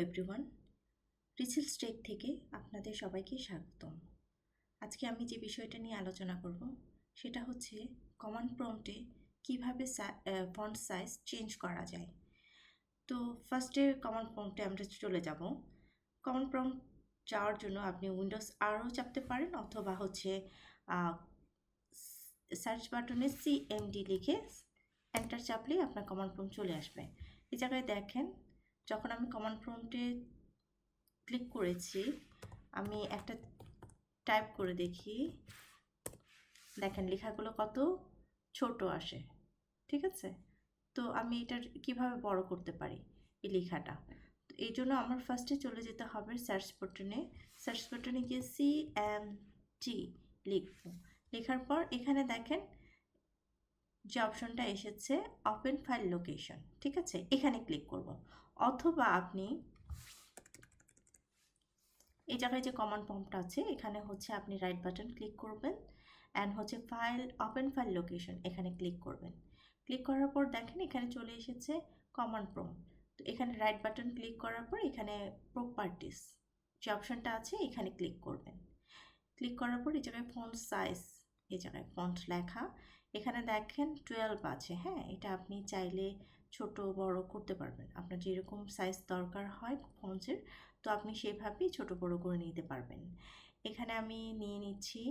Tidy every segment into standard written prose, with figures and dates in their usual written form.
Everyone, রিসেলস take থেকে আপনাদের সবাইকে স্বাগতম। আজকে আমি যে বিষয়টা নিয়ে আলোচনা করব সেটা হচ্ছে কমান্ড প্রম্পটে কীভাবে ফন্ট সাইজ চেঞ্জ করা যায়। তো ফার্স্টে কমান্ড প্রম্পটে আমরা চলে যাব। কমান্ড প্রম্পট যাওয়ার জন্য আপনি উইন্ডোজ আরও চাপতে পারেন অথবা সার্চ বাটনে CMD লিখে এন্টার চাপলেই আপনার কমান্ড প্রম্পট চলে আসবে। এই জায়গায় দেখেন, যখন আমি কমান্ড প্রম্পটে ক্লিক করেছি, আমি একটা টাইপ করে দেখি, দেখেন লেখাগুলো কত ছোট আসে। ঠিক আছে, তো আমি এটা কিভাবে বড় করতে পারি এই লেখাটা। তো এই জন্য আমার ফার্স্টে চলে যেতে হবে সার্চ বাটনে গিয়ে CMD লিখব। লেখার পর এখানে দেখেন যে অপশনটা এসেছে ওপেন ফাইল লোকেশন। ঠিক আছে, এখানে ক্লিক করব। অথবা আপনি এই জায়গায় যে কমান্ড প্রম্পট আছে এখানে হচ্ছে আপনি রাইট বাটন ক্লিক করবেন অ্যান্ড হচ্ছে ওপেন ফাইল লোকেশন, এখানে ক্লিক করবেন। ক্লিক করার পর দেখেন এখানে চলে এসেছে কমান্ড প্রম্পট। তো এখানে রাইট বাটন ক্লিক করার পর এখানে প্রপার্টিস যে অপশনটা আছে এখানে ক্লিক করবেন। ক্লিক করার পর এই জায়গায় ফন্ট সাইজ, এই জায়গায় ফন্ট লেখা, এখানে দেখেন 12 আছে। হ্যাঁ, এটা আপনি চাইলে ছোট বড় করতে পারবেন, আপনার যেরকম সাইজ দরকার হয় ফন্টসের, তো আপনি সেভাবেই ছোট বড় করে নিতে পারবেন। এখানে আমি নিয়ে নিচ্ছি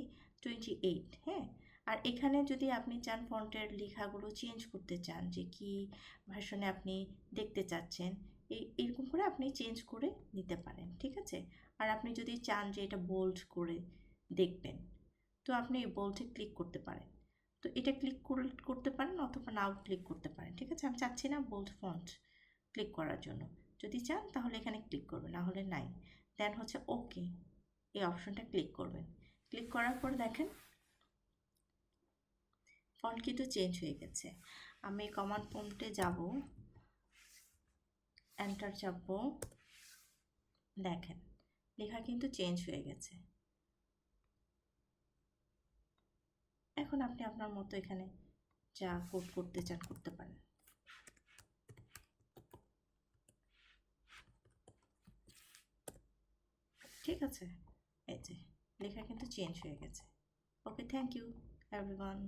28। হ্যাঁ, আর এখানে যদি আপনি চান ফন্টের লেখাগুলো চেঞ্জ করতে চান, যে কি ভার্সনে আপনি দেখতে চাচ্ছেন, এরকম করে আপনি চেঞ্জ করে নিতে পারেন। ঠিক আছে, আর আপনি যদি চান যে এটা বোল্ড করে দেখবেন, তো আপনি এই বোল্ডে ক্লিক করতে পারেন। তো এটা ক্লিক করতে পারেন অথবা নাও ক্লিক করতে পারেন। ঠিক আছে, আমি চাচ্ছি না বোল্ড ফন্ট ক্লিক করার জন্য। যদি চান তাহলে এখানে ক্লিক করবেন, না হলে নাই। দেন হচ্ছে ওকে, এই অপশনটা ক্লিক করবেন। ক্লিক করার পর দেখেন ফন্ট কিন্তু চেঞ্জ হয়ে গেছে। আমি কমান্ড প্রম্পটে যাব, এন্টার চাপবো, দেখেন লেখা কিন্তু চেঞ্জ হয়ে গেছে। এখন আপনি আপনার মতো এখানে যা কোড করতে চান করতে পারেন। ঠিক আছে, এই যে লেখা কিন্তু চেঞ্জ হয়ে গেছে। ওকে, থ্যাংক ইউ এভরিওয়ান।